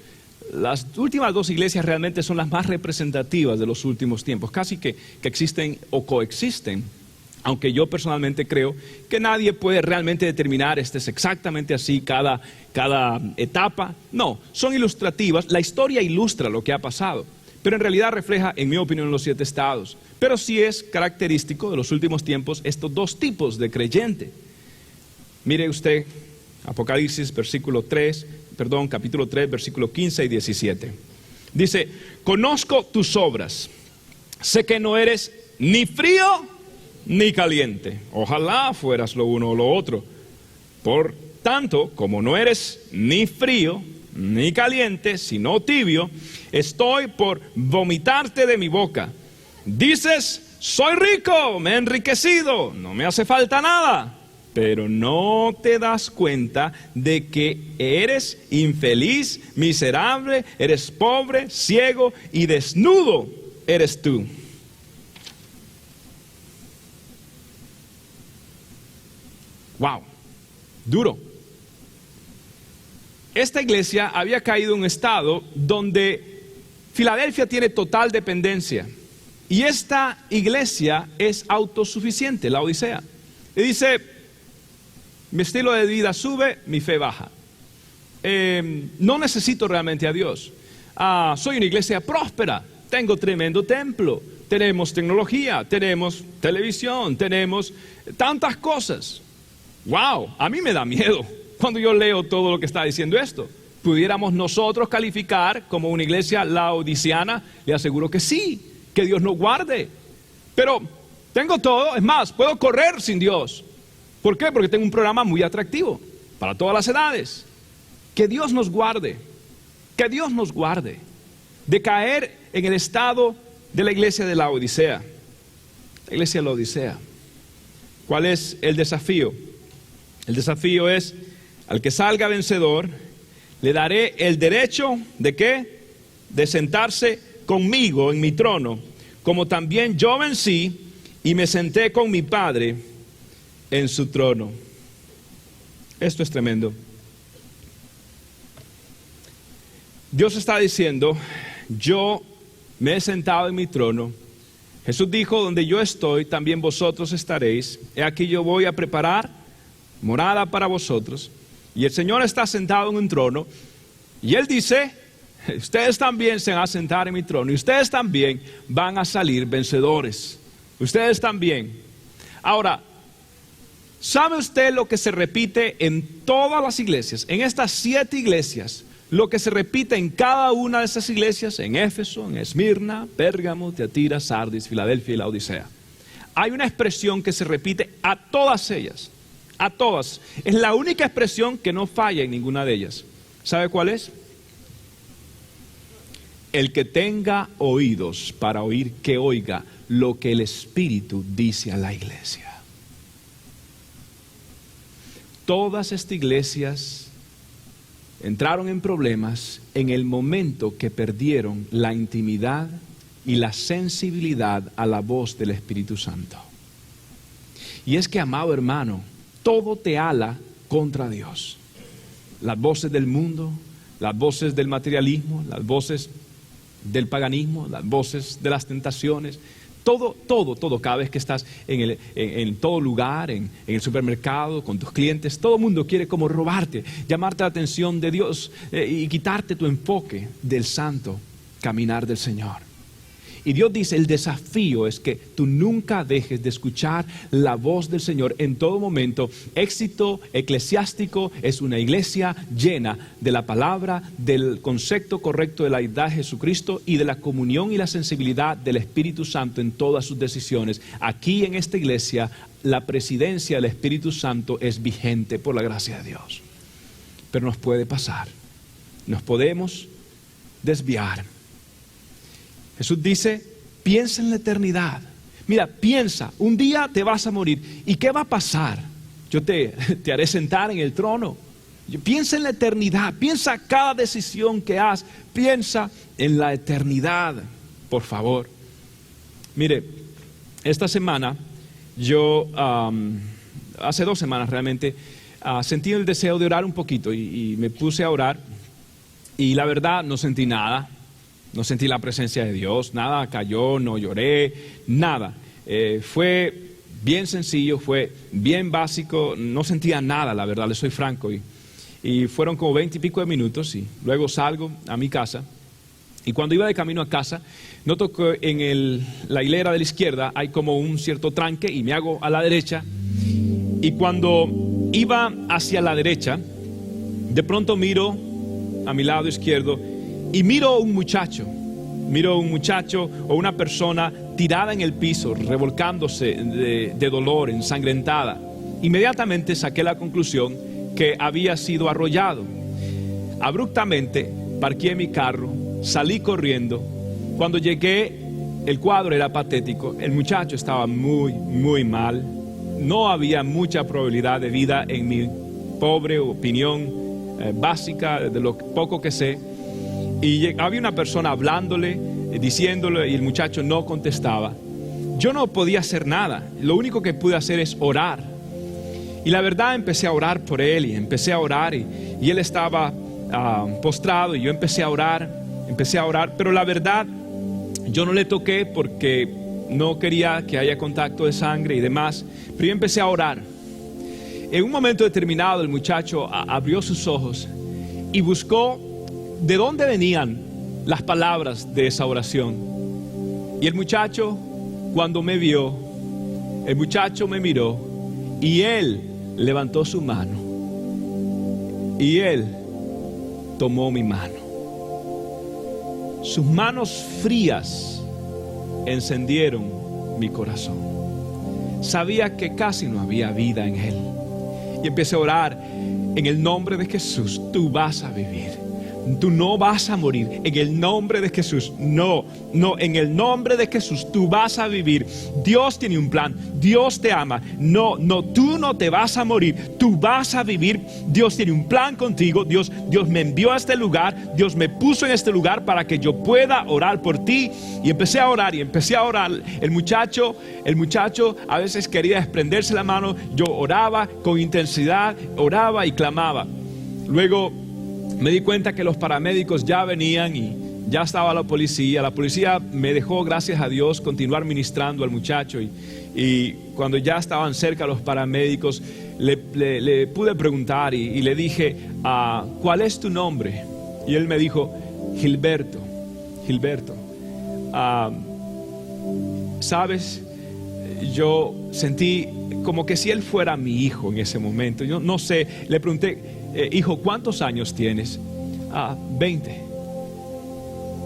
las últimas dos iglesias realmente son las más representativas de los últimos tiempos, casi que existen o coexisten, aunque yo personalmente creo que nadie puede realmente determinar este es exactamente así cada etapa. No, son ilustrativas, la historia ilustra lo que ha pasado, pero en realidad refleja, en mi opinión, los 7 estados. Pero sí es característico de los últimos tiempos estos dos tipos de creyente. Mire usted, Apocalipsis capítulo 3, versículo 15 y 17. Dice, conozco tus obras, sé que no eres ni frío ni caliente. Ojalá fueras lo uno o lo otro. Por tanto, como no eres ni frío ni caliente, sino tibio, estoy por vomitarte de mi boca. Dices, soy rico, me he enriquecido, no me hace falta nada. Pero no te das cuenta de que eres infeliz, miserable, eres pobre, ciego y desnudo eres tú. Wow, duro. Esta iglesia había caído en un estado donde Filadelfia tiene total dependencia. Y esta iglesia es autosuficiente, la Odisea. Y dice, mi estilo de vida sube, mi fe baja. No necesito realmente a Dios. Soy una iglesia próspera, tengo tremendo templo, tenemos tecnología, tenemos televisión, tenemos tantas cosas. Wow, a mí me da miedo cuando yo leo todo lo que está diciendo esto. ¿Pudiéramos nosotros calificar como una iglesia laodiceana? Le aseguro que sí, que Dios nos guarde. Pero tengo todo, es más, puedo correr sin Dios. ¿Por qué? Porque tengo un programa muy atractivo para todas las edades. Que Dios nos guarde, que Dios nos guarde de caer en el estado de la iglesia de la Odisea. La iglesia de la Odisea. ¿Cuál es el desafío? El desafío es, al que salga vencedor, le daré el derecho ¿de qué? De sentarse conmigo en mi trono, como también yo vencí y me senté con mi Padre en su trono. Esto es tremendo. Dios está diciendo, yo me he sentado en mi trono. Jesús dijo, donde yo estoy, también vosotros estaréis. He aquí yo voy a preparar morada para vosotros. Y el Señor está sentado en un trono. Y Él dice, ustedes también se van a sentar en mi trono. Y ustedes también van a salir vencedores. Ustedes también. Ahora, ¿sabe usted lo que se repite en todas las iglesias? En estas 7 iglesias, lo que se repite en cada una de esas iglesias, en Éfeso, en Esmirna, Pérgamo, Tiatira, Sardis, Filadelfia y la Odisea. Hay una expresión que se repite a todas ellas, a todas. Es la única expresión que no falla en ninguna de ellas. ¿Sabe cuál es? El que tenga oídos para oír, que oiga lo que el Espíritu dice a la iglesia. Todas estas iglesias entraron en problemas en el momento que perdieron la intimidad y la sensibilidad a la voz del Espíritu Santo. Y es que, amado hermano, todo te ala contra Dios. Las voces del mundo, las voces del materialismo, las voces del paganismo, las voces de las tentaciones. Todo, cada vez que estás en todo lugar, en el supermercado, con tus clientes, todo el mundo quiere como robarte, llamarte la atención de Dios y quitarte tu enfoque del santo caminar del Señor. Y Dios dice, el desafío es que tú nunca dejes de escuchar la voz del Señor en todo momento. Éxito eclesiástico es una iglesia llena de la palabra, del concepto correcto de la deidad de Jesucristo y de la comunión y la sensibilidad del Espíritu Santo en todas sus decisiones. Aquí en esta iglesia, la presidencia del Espíritu Santo es vigente por la gracia de Dios. Pero nos puede pasar, nos podemos desviar. Jesús dice, piensa en la eternidad. Mira, piensa, un día te vas a morir. ¿Y qué va a pasar? Yo te haré sentar en el trono. Piensa en la eternidad, piensa cada decisión que hagas, piensa en la eternidad, por favor. Mire, esta semana, hace 2 semanas realmente, sentí el deseo de orar un poquito y me puse a orar. Y la verdad no sentí nada, no sentí la presencia de Dios, nada cayó, no lloré, nada. Fue bien sencillo, fue bien básico, no sentía nada, la verdad, le soy franco. Y fueron como 20 y pico de minutos y luego salgo a mi casa. Y cuando iba de camino a casa, noto que en la hilera de la izquierda hay como un cierto tranque y me hago a la derecha. Y cuando iba hacia la derecha, de pronto miro a mi lado izquierdo y miro un muchacho o una persona tirada en el piso, revolcándose de dolor, ensangrentada. Inmediatamente saqué la conclusión que había sido arrollado. Abruptamente parqué mi carro, salí corriendo. Cuando llegué, el cuadro era patético. El muchacho estaba muy, muy mal. No había mucha probabilidad de vida en mi pobre opinión básica, de lo poco que sé. Y había una persona hablándole, diciéndole, y el muchacho no contestaba. Yo no podía hacer nada. Lo único que pude hacer es orar. Y la verdad empecé a orar por él y empecé a orar y él estaba postrado y yo empecé a orar, pero la verdad yo no le toqué porque no quería que haya contacto de sangre y demás, pero yo empecé a orar. En un momento determinado el muchacho abrió sus ojos y buscó de dónde venían las palabras de esa oración. Y el muchacho, cuando me vio, el muchacho me miró y él levantó su mano y él tomó mi mano. Sus manos frías encendieron mi corazón. Sabía que casi no había vida en él y empecé a orar: en el nombre de Jesús, tú vas a vivir. Tú no vas a morir. En el nombre de Jesús. No, en el nombre de Jesús tú vas a vivir. Dios tiene un plan. Dios te ama. No, tú no te vas a morir. Tú vas a vivir. Dios tiene un plan contigo. Dios me envió a este lugar. Dios me puso en este lugar para que yo pueda orar por ti. Y empecé a orar. El muchacho a veces quería desprenderse la mano. Yo oraba con intensidad. Oraba y clamaba. Luego me di cuenta que los paramédicos ya venían y ya estaba la policía. La policía me dejó, gracias a Dios, continuar ministrando al muchacho. Y cuando ya estaban cerca los paramédicos, le pude preguntar y le dije: ¿cuál es tu nombre? Y él me dijo: Gilberto. ¿Sabes? Yo sentí como que si él fuera mi hijo en ese momento. Yo no sé, le pregunté: hijo, ¿cuántos años tienes? 20.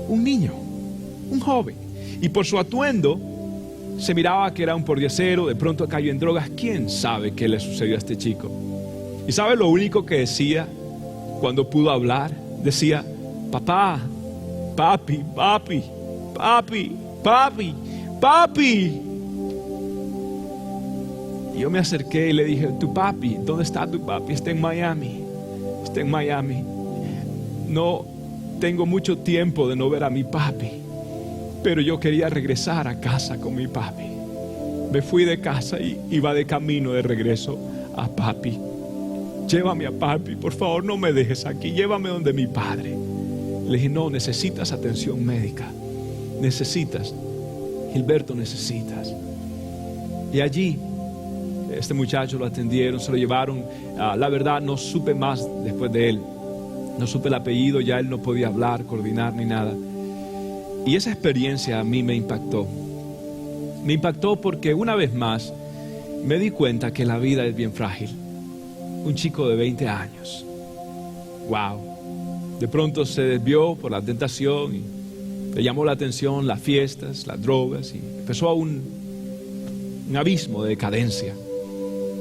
Un niño, un joven. Y por su atuendo se miraba que era un pordiosero. De pronto cayó en drogas. ¿Quién sabe qué le sucedió a este chico? ¿Y sabe lo único que decía cuando pudo hablar? Decía: papá, papi. Y yo me acerqué y le dije: tu papi, ¿dónde está tu papi? Está en Miami. No tengo mucho tiempo de no ver a mi papi, pero yo quería regresar a casa con mi papi. Me fui de casa y iba de camino de regreso a papi. Llévame a papi, por favor, no me dejes aquí, llévame donde mi padre. Le dije: no, necesitas atención médica. Gilberto, necesitas. Y allí este muchacho lo atendieron, se lo llevaron. La verdad no supe más después de él. No supe el apellido, ya él no podía hablar, coordinar ni nada. Y esa experiencia a mí me impactó. Me impactó porque una vez más me di cuenta que la vida es bien frágil. Un chico de 20 años. Wow. De pronto se desvió por la tentación y le llamó la atención las fiestas, las drogas, y empezó a un abismo de decadencia.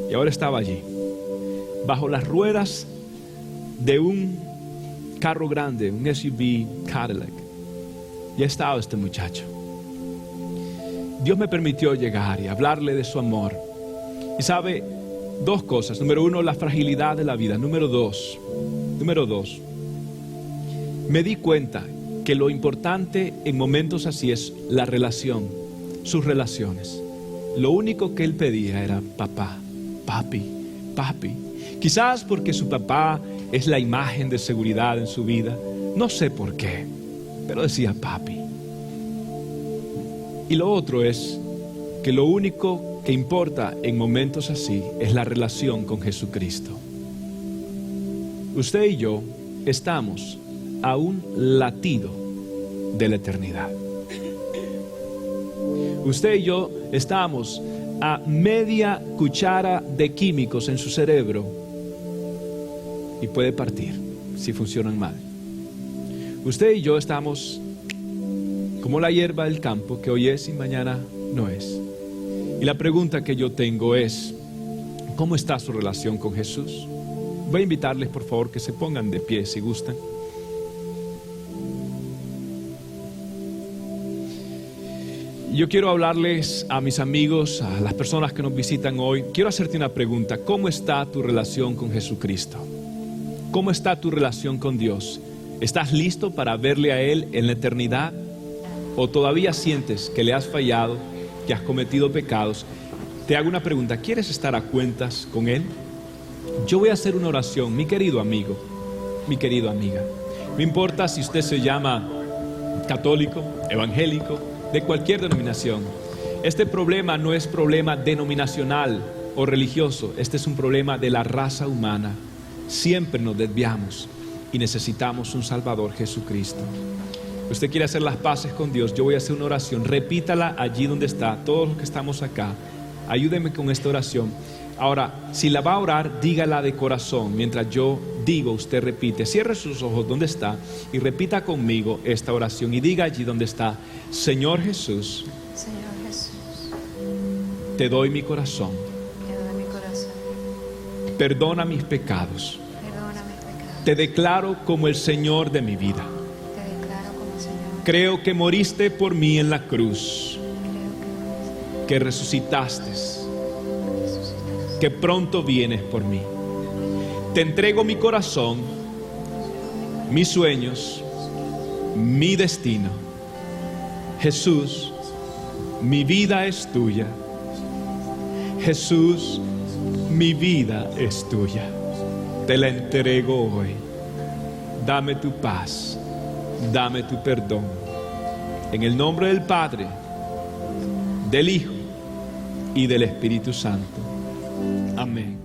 Y ahora estaba allí, bajo las ruedas de un carro grande, un SUV Cadillac. Ya estaba este muchacho. Dios me permitió llegar y hablarle de su amor. Y sabe, dos cosas. Número uno, la fragilidad de la vida. Número dos, me di cuenta que lo importante en momentos así es la relación, sus relaciones. Lo único que él pedía era: papá, papi, papi. Quizás porque su papá es la imagen de seguridad en su vida. No sé por qué, pero decía papi. Y lo otro es que lo único que importa en momentos así es la relación con Jesucristo. Usted y yo estamos a un latido de la eternidad. Usted y yo estamos a media cuchara de químicos en su cerebro y puede partir si funcionan mal. Usted y yo estamos como la hierba del campo, que hoy es y mañana no es. Y la pregunta que yo tengo es, ¿cómo está su relación con Jesús? Voy a invitarles, por favor, que se pongan de pie si gustan. Yo quiero hablarles a mis amigos, a las personas que nos visitan hoy. Quiero hacerte una pregunta. ¿Cómo está tu relación con Jesucristo? ¿Cómo está tu relación con Dios? ¿Estás listo para verle a Él en la eternidad? ¿O todavía sientes que le has fallado, que has cometido pecados? Te hago una pregunta. ¿Quieres estar a cuentas con Él? Yo voy a hacer una oración, mi querido amigo, mi querida amiga. No importa si usted se llama católico, evangélico, de cualquier denominación. Este problema no es problema denominacional o religioso. Este es un problema de la raza humana. Siempre nos desviamos y necesitamos un Salvador, Jesucristo. Usted quiere hacer las paces con Dios. Yo voy a hacer una oración. Repítala allí donde está. Todos los que estamos acá, ayúdenme con esta oración. Ahora, si la va a orar, dígala de corazón. Mientras yo digo, usted repite. Cierre sus ojos donde está y repita conmigo esta oración. Y diga allí donde está: Señor Jesús, te doy mi corazón. Perdona mis pecados. Te declaro como el Señor de mi vida. Creo que moriste por mí en la cruz, que resucitaste, que pronto vienes por mí. Te entrego mi corazón, mis sueños, mi destino. Jesús, mi vida es tuya. Jesús, mi vida es tuya. Te la entrego hoy. Dame tu paz, dame tu perdón. En el nombre del Padre, del Hijo y del Espíritu Santo. Amén.